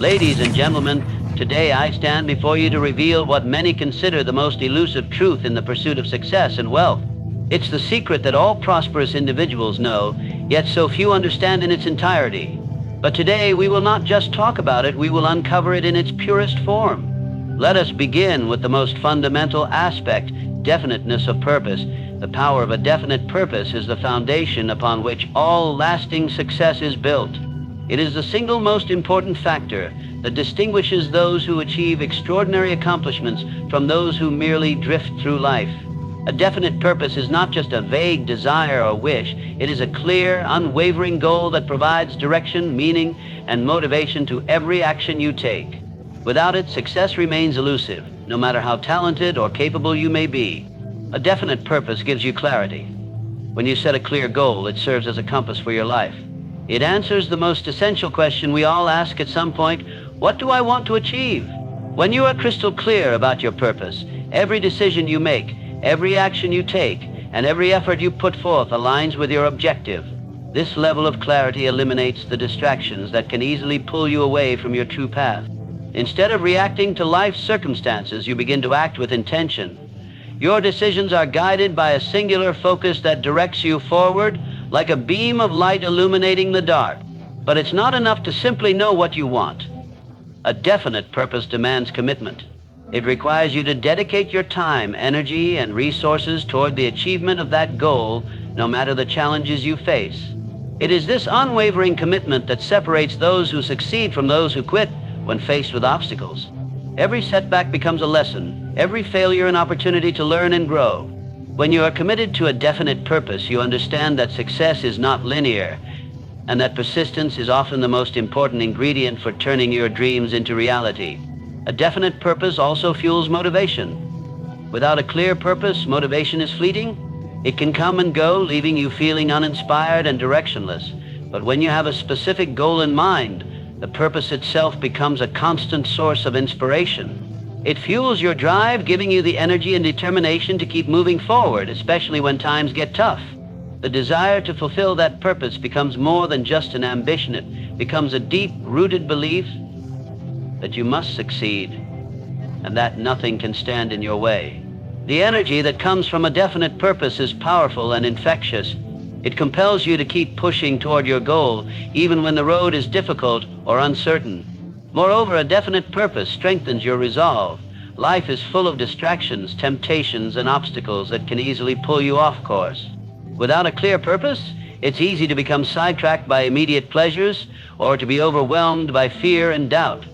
Ladies and gentlemen, today I stand before you to reveal what many consider the most elusive truth in the pursuit of success and wealth. It's the secret that all prosperous individuals know, yet so few understand in its entirety. But today we will not just talk about it, we will uncover it in its purest form. Let us begin with the most fundamental aspect, definiteness of purpose. The power of a definite purpose is the foundation upon which all lasting success is built. It is the single most important factor that distinguishes those who achieve extraordinary accomplishments from those who merely drift through life. A definite purpose is not just a vague desire or wish. It is a clear, unwavering goal that provides direction, meaning, and motivation to every action you take. Without it, success remains elusive, no matter how talented or capable you may be. A definite purpose gives you clarity. When you set a clear goal, it serves as a compass for your life. It answers the most essential question we all ask at some point: what do I want to achieve? When you are crystal clear about your purpose, every decision you make, every action you take, and every effort you put forth aligns with your objective. This level of clarity eliminates the distractions that can easily pull you away from your true path. Instead of reacting to life's circumstances, you begin to act with intention. Your decisions are guided by a singular focus that directs you forward like a beam of light illuminating the dark. But it's not enough to simply know what you want. A definite purpose demands commitment. It requires you to dedicate your time, energy, and resources toward the achievement of that goal, no matter the challenges you face. It is this unwavering commitment that separates those who succeed from those who quit when faced with obstacles. Every setback becomes a lesson, every failure an opportunity to learn and grow. When you are committed to a definite purpose, you understand that success is not linear, and that persistence is often the most important ingredient for turning your dreams into reality. A definite purpose also fuels motivation. Without a clear purpose, motivation is fleeting. It can come and go, leaving you feeling uninspired and directionless. But when you have a specific goal in mind, the purpose itself becomes a constant source of inspiration. It fuels your drive, giving you the energy and determination to keep moving forward, especially when times get tough. The desire to fulfill that purpose becomes more than just an ambition. It becomes a deep-rooted belief that you must succeed and that nothing can stand in your way. The energy that comes from a definite purpose is powerful and infectious. It compels you to keep pushing toward your goal, even when the road is difficult or uncertain. Moreover, a definite purpose strengthens your resolve. Life is full of distractions, temptations, and obstacles that can easily pull you off course. Without a clear purpose, it's easy to become sidetracked by immediate pleasures or to be overwhelmed by fear and doubt.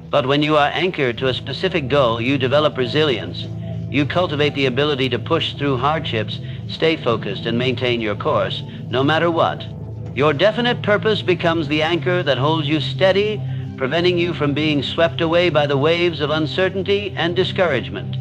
But when you are anchored to a specific goal, you develop resilience. You cultivate the ability to push through hardships, stay focused, and maintain your course, no matter what. Your definite purpose becomes the anchor that holds you steady, preventing you from being swept away by the waves of uncertainty and discouragement.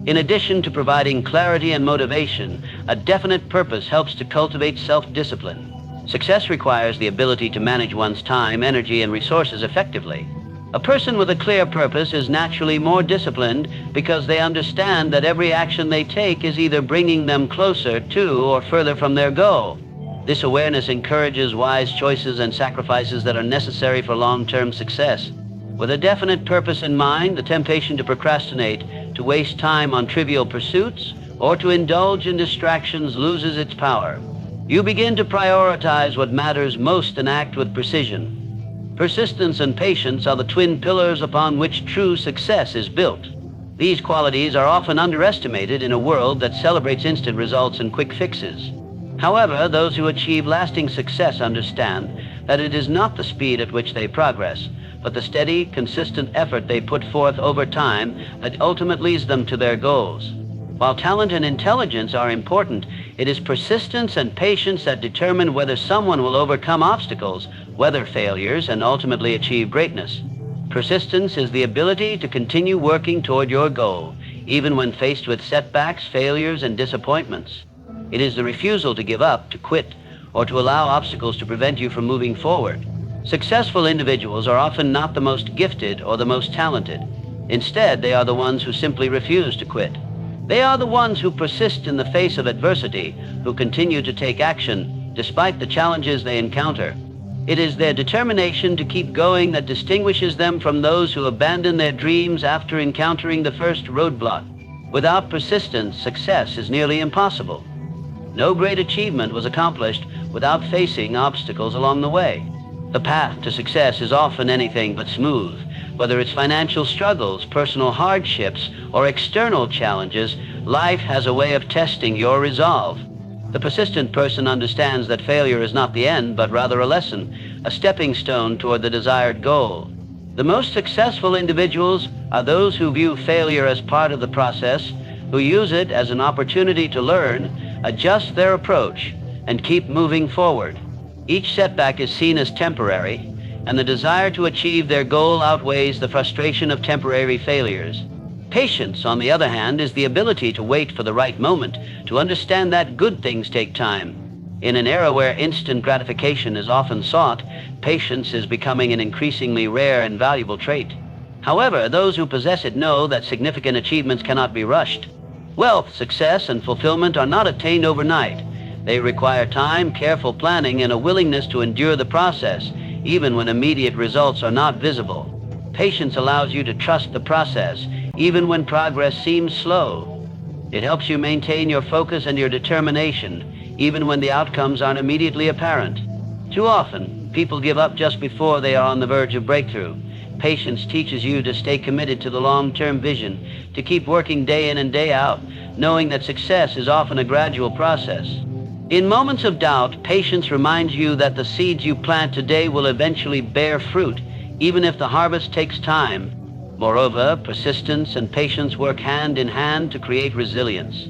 In addition to providing clarity and motivation, a definite purpose helps to cultivate self-discipline. Success requires the ability to manage one's time, energy, and resources effectively. A person with a clear purpose is naturally more disciplined because they understand that every action they take is either bringing them closer to or further from their goal. This awareness encourages wise choices and sacrifices that are necessary for long-term success. With a definite purpose in mind, the temptation to procrastinate, to waste time on trivial pursuits, or to indulge in distractions loses its power. You begin to prioritize what matters most and act with precision. Persistence and patience are the twin pillars upon which true success is built. These qualities are often underestimated in a world that celebrates instant results and quick fixes. However, those who achieve lasting success understand that it is not the speed at which they progress, but the steady, consistent effort they put forth over time that ultimately leads them to their goals. While talent and intelligence are important, it is persistence and patience that determine whether someone will overcome obstacles, weather failures, and ultimately achieve greatness. Persistence is the ability to continue working toward your goal, even when faced with setbacks, failures, and disappointments. It is the refusal to give up, to quit, or to allow obstacles to prevent you from moving forward. Successful individuals are often not the most gifted or the most talented. Instead, they are the ones who simply refuse to quit. They are the ones who persist in the face of adversity, who continue to take action despite the challenges they encounter. It is their determination to keep going that distinguishes them from those who abandon their dreams after encountering the first roadblock. Without persistence, success is nearly impossible. No great achievement was accomplished without facing obstacles along the way. The path to success is often anything but smooth. Whether it's financial struggles, personal hardships, or external challenges, life has a way of testing your resolve. The persistent person understands that failure is not the end, but rather a lesson, a stepping stone toward the desired goal. The most successful individuals are those who view failure as part of the process, who use it as an opportunity to learn, adjust their approach, and keep moving forward. Each setback is seen as temporary, and the desire to achieve their goal outweighs the frustration of temporary failures. Patience, on the other hand, is the ability to wait for the right moment, to understand that good things take time. In an era where instant gratification is often sought, patience is becoming an increasingly rare and valuable trait. However, those who possess it know that significant achievements cannot be rushed. Wealth, success, and fulfillment are not attained overnight. They require time, careful planning, and a willingness to endure the process, even when immediate results are not visible. Patience allows you to trust the process, even when progress seems slow. It helps you maintain your focus and your determination, even when the outcomes aren't immediately apparent. Too often, people give up just before they are on the verge of breakthrough. Patience teaches you to stay committed to the long-term vision, to keep working day in and day out, knowing that success is often a gradual process. In moments of doubt, patience reminds you that the seeds you plant today will eventually bear fruit, even if the harvest takes time. Moreover, persistence and patience work hand in hand to create resilience.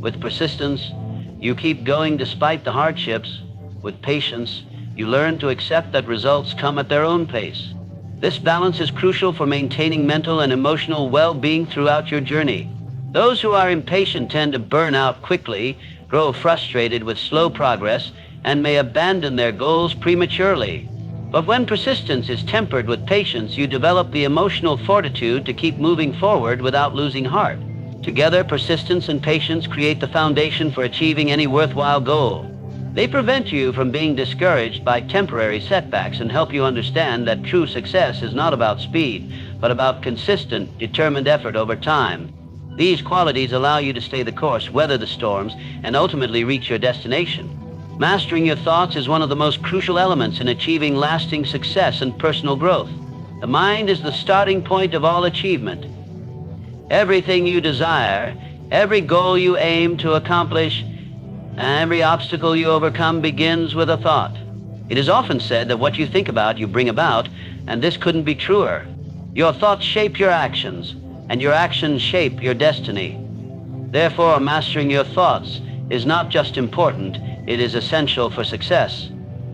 With persistence, you keep going despite the hardships. With patience, you learn to accept that results come at their own pace. This balance is crucial for maintaining mental and emotional well-being throughout your journey. Those who are impatient tend to burn out quickly, grow frustrated with slow progress, and may abandon their goals prematurely. But when persistence is tempered with patience, you develop the emotional fortitude to keep moving forward without losing heart. Together, persistence and patience create the foundation for achieving any worthwhile goal. They prevent you from being discouraged by temporary setbacks and help you understand that true success is not about speed, but about consistent, determined effort over time. These qualities allow you to stay the course, weather the storms, and ultimately reach your destination. Mastering your thoughts is one of the most crucial elements in achieving lasting success and personal growth. The mind is the starting point of all achievement. Everything you desire, every goal you aim to accomplish, and every obstacle you overcome begins with a thought. It is often said that what you think about, you bring about, and this couldn't be truer. Your thoughts shape your actions, and your actions shape your destiny. Therefore, mastering your thoughts is not just important, it is essential for success.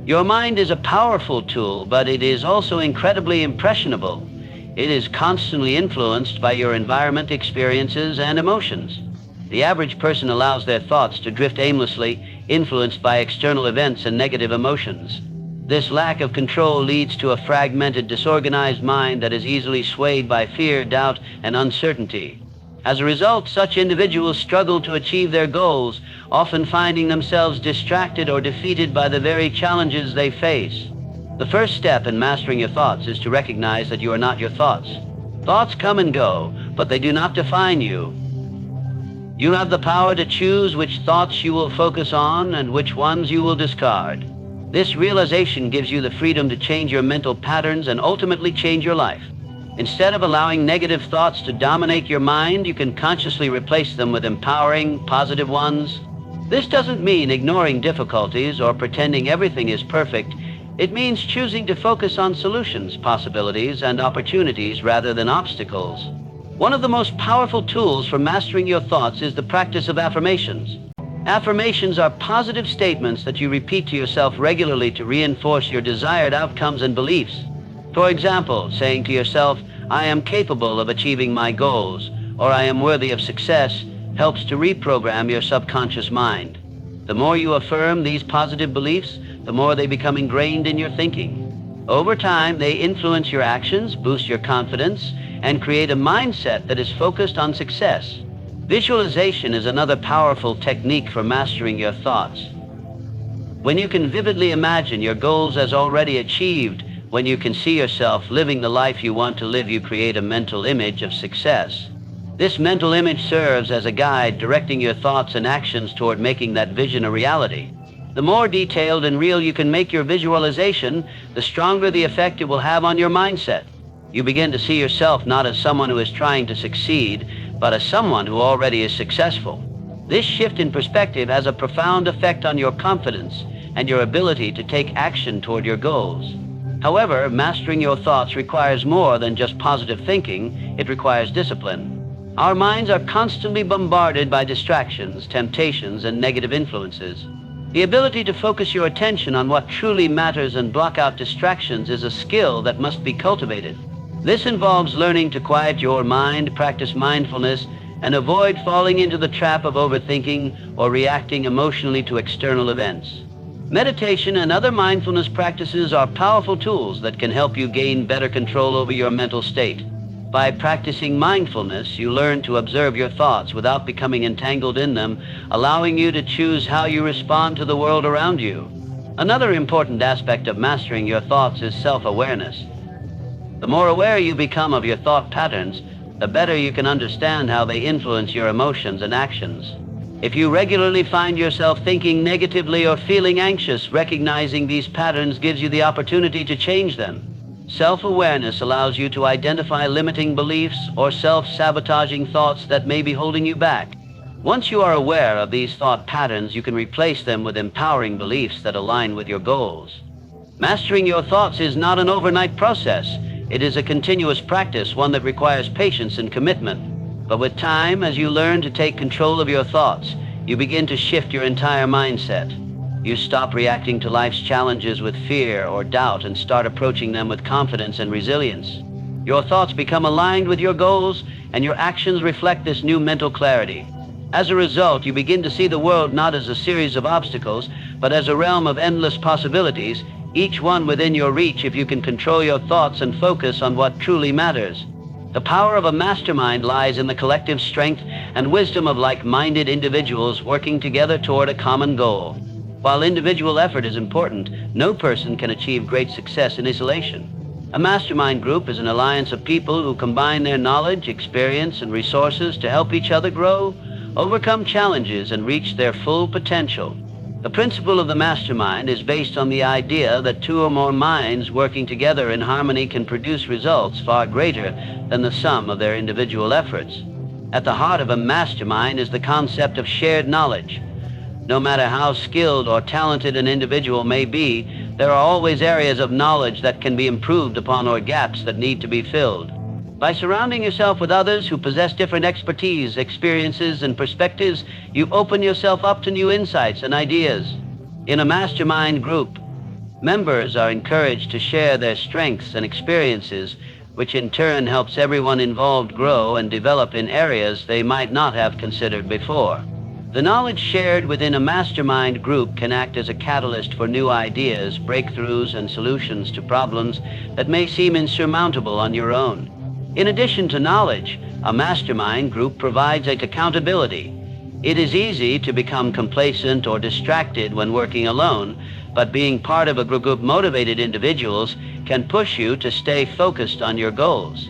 Your mind is a powerful tool, but it is also incredibly impressionable. It is constantly influenced by your environment, experiences, and emotions. The average person allows their thoughts to drift aimlessly, influenced by external events and negative emotions. This lack of control leads to a fragmented, disorganized mind that is easily swayed by fear, doubt, and uncertainty. As a result, such individuals struggle to achieve their goals, often finding themselves distracted or defeated by the very challenges they face. The first step in mastering your thoughts is to recognize that you are not your thoughts. Thoughts come and go, but they do not define you. You have the power to choose which thoughts you will focus on and which ones you will discard. This realization gives you the freedom to change your mental patterns and ultimately change your life. Instead of allowing negative thoughts to dominate your mind, you can consciously replace them with empowering, positive ones. This doesn't mean ignoring difficulties or pretending everything is perfect. It means choosing to focus on solutions, possibilities, and opportunities rather than obstacles. One of the most powerful tools for mastering your thoughts is the practice of affirmations. Affirmations are positive statements that you repeat to yourself regularly to reinforce your desired outcomes and beliefs. For example, saying to yourself, "I am capable of achieving my goals," or "I am worthy of success," helps to reprogram your subconscious mind. The more you affirm these positive beliefs, the more they become ingrained in your thinking. Over time, they influence your actions, boost your confidence, and create a mindset that is focused on success. Visualization is another powerful technique for mastering your thoughts. When you can vividly imagine your goals as already achieved, when you can see yourself living the life you want to live, you create a mental image of success. This mental image serves as a guide directing your thoughts and actions toward making that vision a reality. The more detailed and real you can make your visualization, the stronger the effect it will have on your mindset. You begin to see yourself not as someone who is trying to succeed, but as someone who already is successful. This shift in perspective has a profound effect on your confidence and your ability to take action toward your goals. However, mastering your thoughts requires more than just positive thinking. It requires discipline. Our minds are constantly bombarded by distractions, temptations, and negative influences. The ability to focus your attention on what truly matters and block out distractions is a skill that must be cultivated. This involves learning to quiet your mind, practice mindfulness, and avoid falling into the trap of overthinking or reacting emotionally to external events. Meditation and other mindfulness practices are powerful tools that can help you gain better control over your mental state. By practicing mindfulness, you learn to observe your thoughts without becoming entangled in them, allowing you to choose how you respond to the world around you. Another important aspect of mastering your thoughts is self-awareness. The more aware you become of your thought patterns, the better you can understand how they influence your emotions and actions. If you regularly find yourself thinking negatively or feeling anxious, recognizing these patterns gives you the opportunity to change them. Self-awareness allows you to identify limiting beliefs or self-sabotaging thoughts that may be holding you back. Once you are aware of these thought patterns, you can replace them with empowering beliefs that align with your goals. Mastering your thoughts is not an overnight process. It is a continuous practice, one that requires patience and commitment. But with time, as you learn to take control of your thoughts, you begin to shift your entire mindset. You stop reacting to life's challenges with fear or doubt and start approaching them with confidence and resilience. Your thoughts become aligned with your goals, and your actions reflect this new mental clarity. As a result, you begin to see the world not as a series of obstacles, but as a realm of endless possibilities, each one within your reach if you can control your thoughts and focus on what truly matters. The power of a mastermind lies in the collective strength and wisdom of like-minded individuals working together toward a common goal. While individual effort is important, no person can achieve great success in isolation. A mastermind group is an alliance of people who combine their knowledge, experience, and resources to help each other grow, overcome challenges, and reach their full potential. The principle of the mastermind is based on the idea that two or more minds working together in harmony can produce results far greater than the sum of their individual efforts. At the heart of a mastermind is the concept of shared knowledge. No matter how skilled or talented an individual may be, there are always areas of knowledge that can be improved upon or gaps that need to be filled. By surrounding yourself with others who possess different expertise, experiences, and perspectives, you open yourself up to new insights and ideas. In a mastermind group, members are encouraged to share their strengths and experiences, which in turn helps everyone involved grow and develop in areas they might not have considered before. The knowledge shared within a mastermind group can act as a catalyst for new ideas, breakthroughs, and solutions to problems that may seem insurmountable on your own. In addition to knowledge, a mastermind group provides accountability. It is easy to become complacent or distracted when working alone, but being part of a group of motivated individuals can push you to stay focused on your goals.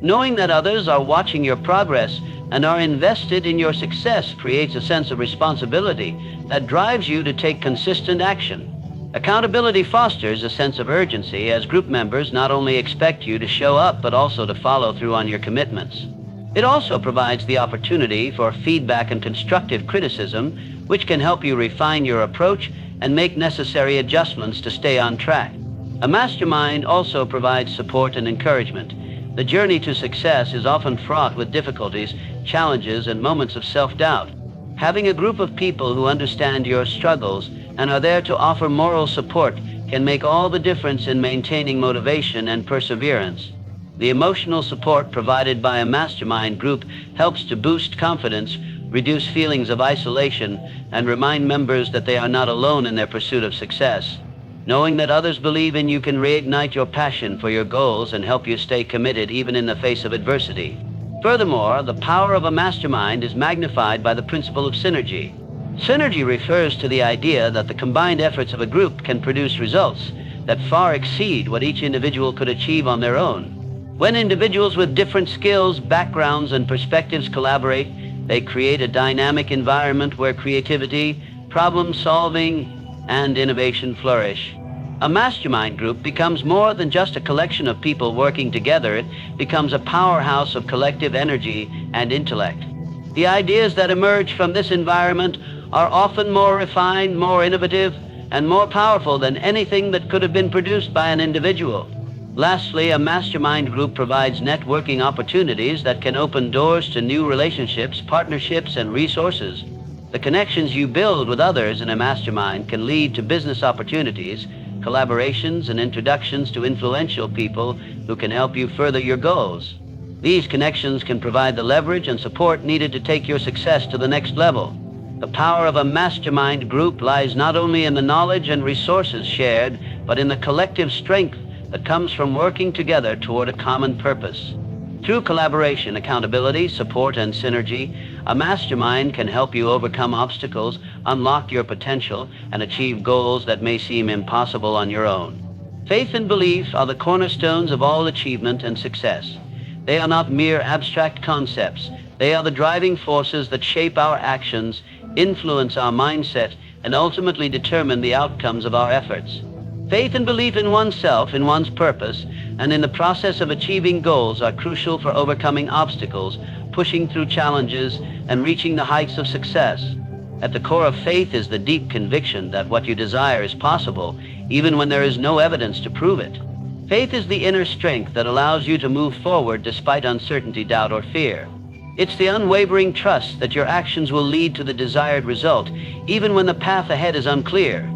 Knowing that others are watching your progress and are invested in your success creates a sense of responsibility that drives you to take consistent action. Accountability fosters a sense of urgency, as group members not only expect you to show up but also to follow through on your commitments. It also provides the opportunity for feedback and constructive criticism, which can help you refine your approach and make necessary adjustments to stay on track. A mastermind also provides support and encouragement. The journey to success is often fraught with difficulties, challenges, and moments of self-doubt. Having a group of people who understand your struggles and are there to offer moral support can make all the difference in maintaining motivation and perseverance. The emotional support provided by a mastermind group helps to boost confidence, reduce feelings of isolation, and remind members that they are not alone in their pursuit of success. Knowing that others believe in you can reignite your passion for your goals and help you stay committed even in the face of adversity. Furthermore, the power of a mastermind is magnified by the principle of synergy. Synergy refers to the idea that the combined efforts of a group can produce results that far exceed what each individual could achieve on their own. When individuals with different skills, backgrounds, and perspectives collaborate, they create a dynamic environment where creativity, problem solving, and innovation flourish. A mastermind group becomes more than just a collection of people working together. It becomes a powerhouse of collective energy and intellect. The ideas that emerge from this environment are often more refined, more innovative, and more powerful than anything that could have been produced by an individual. Lastly, a mastermind group provides networking opportunities that can open doors to new relationships, partnerships, and resources. The connections you build with others in a mastermind can lead to business opportunities, collaborations, and introductions to influential people who can help you further your goals. These connections can provide the leverage and support needed to take your success to the next level. The power of a mastermind group lies not only in the knowledge and resources shared, but in the collective strength that comes from working together toward a common purpose. Through collaboration, accountability, support, and synergy, a mastermind can help you overcome obstacles, unlock your potential, and achieve goals that may seem impossible on your own. Faith and belief are the cornerstones of all achievement and success. They are not mere abstract concepts. They are the driving forces that shape our actions, influence our mindset, and ultimately determine the outcomes of our efforts. Faith and belief in oneself, in one's purpose, and in the process of achieving goals are crucial for overcoming obstacles, pushing through challenges, and reaching the heights of success. At the core of faith is the deep conviction that what you desire is possible, even when there is no evidence to prove it. Faith is the inner strength that allows you to move forward despite uncertainty, doubt, or fear. It's the unwavering trust that your actions will lead to the desired result, even when the path ahead is unclear.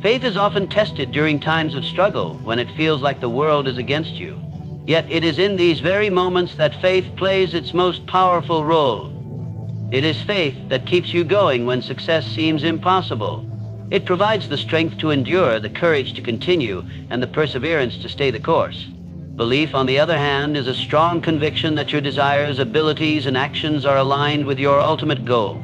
Faith is often tested during times of struggle, when it feels like the world is against you. Yet it is in these very moments that faith plays its most powerful role. It is faith that keeps you going when success seems impossible. It provides the strength to endure, the courage to continue, and the perseverance to stay the course. Belief, on the other hand, is a strong conviction that your desires, abilities, and actions are aligned with your ultimate goal.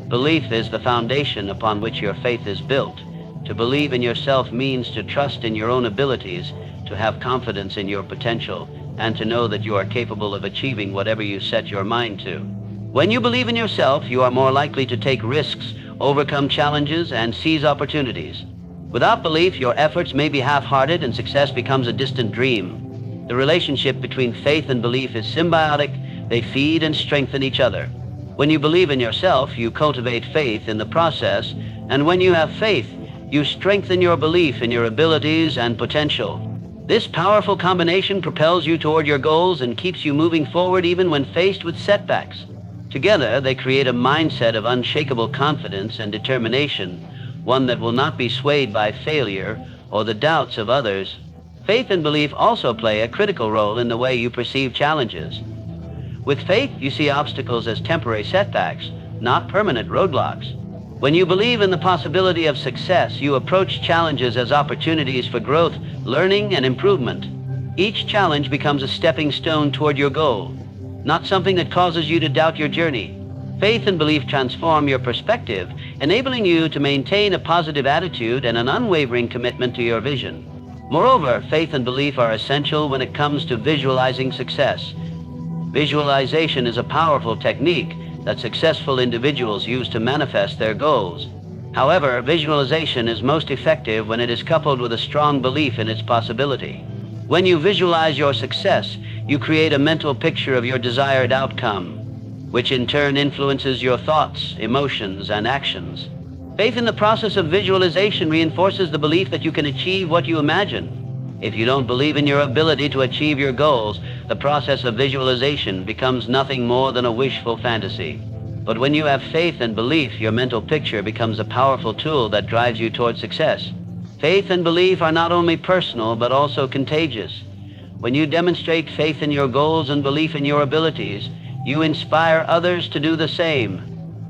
Belief is the foundation upon which your faith is built. To believe in yourself means to trust in your own abilities, to have confidence in your potential, and to know that you are capable of achieving whatever you set your mind to. When you believe in yourself, you are more likely to take risks, overcome challenges, and seize opportunities. Without belief, your efforts may be half-hearted and success becomes a distant dream. The relationship between faith and belief is symbiotic. They feed and strengthen each other. When you believe in yourself, you cultivate faith in the process, and when you have faith, you strengthen your belief in your abilities and potential. This powerful combination propels you toward your goals and keeps you moving forward even when faced with setbacks. Together, they create a mindset of unshakable confidence and determination, one that will not be swayed by failure or the doubts of others. Faith and belief also play a critical role in the way you perceive challenges. With faith, you see obstacles as temporary setbacks, not permanent roadblocks. When you believe in the possibility of success, you approach challenges as opportunities for growth, learning, and improvement. Each challenge becomes a stepping stone toward your goal, not something that causes you to doubt your journey. Faith and belief transform your perspective, enabling you to maintain a positive attitude and an unwavering commitment to your vision. Moreover, faith and belief are essential when it comes to visualizing success. Visualization is a powerful technique that successful individuals use to manifest their goals. However, visualization is most effective when it is coupled with a strong belief in its possibility. When you visualize your success, you create a mental picture of your desired outcome, which in turn influences your thoughts, emotions, and actions. Faith in the process of visualization reinforces the belief that you can achieve what you imagine. If you don't believe in your ability to achieve your goals, the process of visualization becomes nothing more than a wishful fantasy. But when you have faith and belief, your mental picture becomes a powerful tool that drives you toward success. Faith and belief are not only personal, but also contagious. When you demonstrate faith in your goals and belief in your abilities, you inspire others to do the same.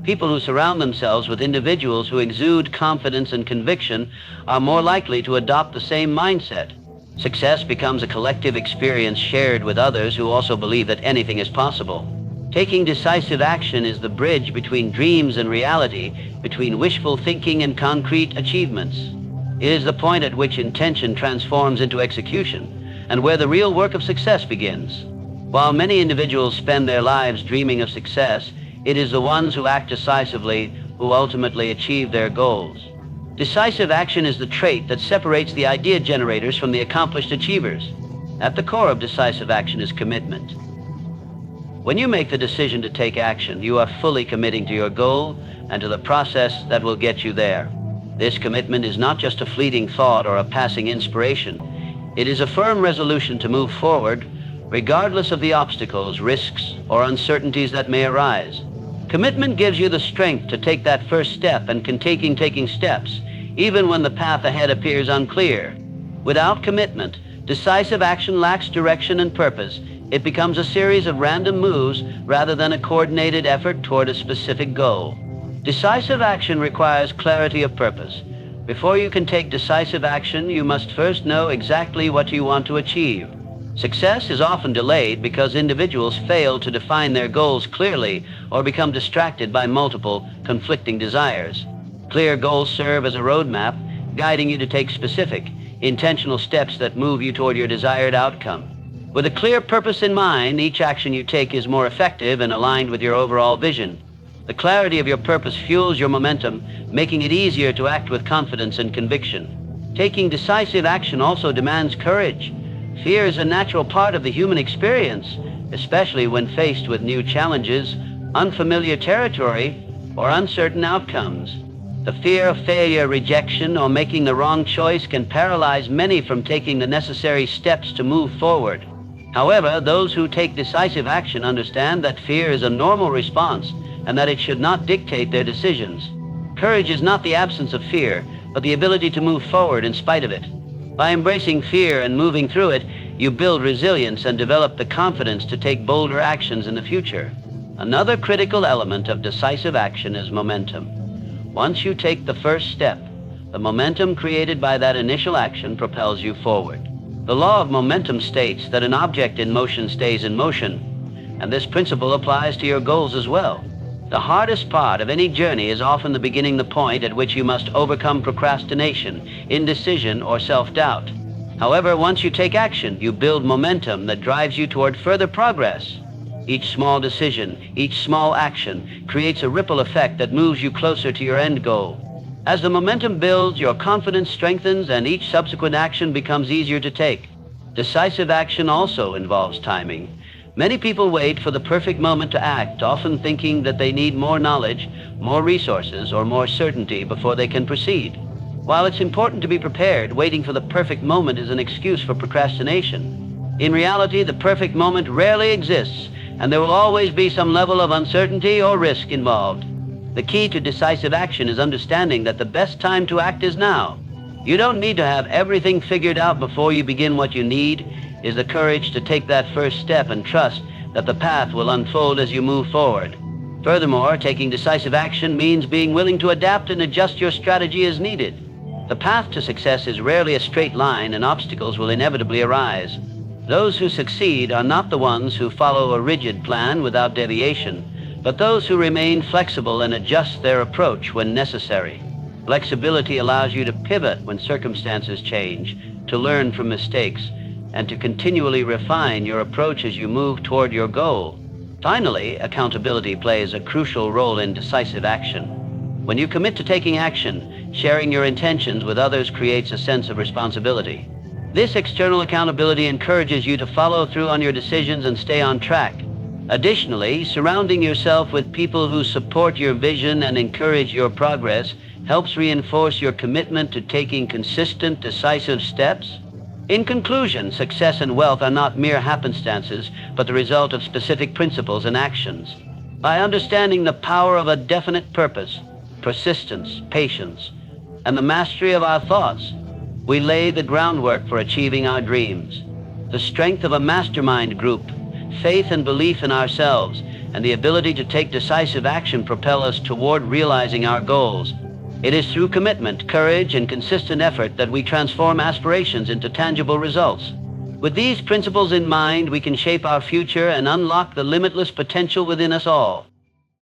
People who surround themselves with individuals who exude confidence and conviction are more likely to adopt the same mindset. Success becomes a collective experience shared with others who also believe that anything is possible. Taking decisive action is the bridge between dreams and reality, between wishful thinking and concrete achievements. It is the point at which intention transforms into execution, and where the real work of success begins. While many individuals spend their lives dreaming of success, it is the ones who act decisively who ultimately achieve their goals. Decisive action is the trait that separates the idea generators from the accomplished achievers. At the core of decisive action is commitment. When you make the decision to take action, you are fully committing to your goal and to the process that will get you there. This commitment is not just a fleeting thought or a passing inspiration. It is a firm resolution to move forward, regardless of the obstacles, risks, or uncertainties that may arise. Commitment gives you the strength to take that first step and continue taking steps, even when the path ahead appears unclear. Without commitment, decisive action lacks direction and purpose. It becomes a series of random moves rather than a coordinated effort toward a specific goal. Decisive action requires clarity of purpose. Before you can take decisive action, you must first know exactly what you want to achieve. Success is often delayed because individuals fail to define their goals clearly or become distracted by multiple conflicting desires. Clear goals serve as a roadmap, guiding you to take specific, intentional steps that move you toward your desired outcome. With a clear purpose in mind, each action you take is more effective and aligned with your overall vision. The clarity of your purpose fuels your momentum, making it easier to act with confidence and conviction. Taking decisive action also demands courage. Fear is a natural part of the human experience, especially when faced with new challenges, unfamiliar territory, or uncertain outcomes. The fear of failure, rejection, or making the wrong choice can paralyze many from taking the necessary steps to move forward. However, those who take decisive action understand that fear is a normal response and that it should not dictate their decisions. Courage is not the absence of fear, but the ability to move forward in spite of it. By embracing fear and moving through it, you build resilience and develop the confidence to take bolder actions in the future. Another critical element of decisive action is momentum. Once you take the first step, the momentum created by that initial action propels you forward. The law of momentum states that an object in motion stays in motion, and this principle applies to your goals as well. The hardest part of any journey is often the point at which you must overcome procrastination, indecision, or self-doubt. However, once you take action, you build momentum that drives you toward further progress. Each small decision, each small action creates a ripple effect that moves you closer to your end goal. As the momentum builds, your confidence strengthens and each subsequent action becomes easier to take. Decisive action also involves timing. Many people wait for the perfect moment to act, often thinking that they need more knowledge, more resources, or more certainty before they can proceed. While it's important to be prepared, waiting for the perfect moment is an excuse for procrastination. In reality, the perfect moment rarely exists, and there will always be some level of uncertainty or risk involved. The key to decisive action is understanding that the best time to act is now. You don't need to have everything figured out before you begin. What you need is the courage to take that first step and trust that the path will unfold as you move forward. Furthermore, taking decisive action means being willing to adapt and adjust your strategy as needed. The path to success is rarely a straight line, and obstacles will inevitably arise. Those who succeed are not the ones who follow a rigid plan without deviation, but those who remain flexible and adjust their approach when necessary. Flexibility allows you to pivot when circumstances change, to learn from mistakes, and to continually refine your approach as you move toward your goal. Finally, accountability plays a crucial role in decisive action. When you commit to taking action, sharing your intentions with others creates a sense of responsibility. This external accountability encourages you to follow through on your decisions and stay on track. Additionally, surrounding yourself with people who support your vision and encourage your progress helps reinforce your commitment to taking consistent, decisive steps. In conclusion, success and wealth are not mere happenstances, but the result of specific principles and actions. By understanding the power of a definite purpose, persistence, patience, and the mastery of our thoughts, we lay the groundwork for achieving our dreams. The strength of a mastermind group, faith and belief in ourselves, and the ability to take decisive action propel us toward realizing our goals. It is through commitment, courage, and consistent effort that we transform aspirations into tangible results. With these principles in mind, we can shape our future and unlock the limitless potential within us all.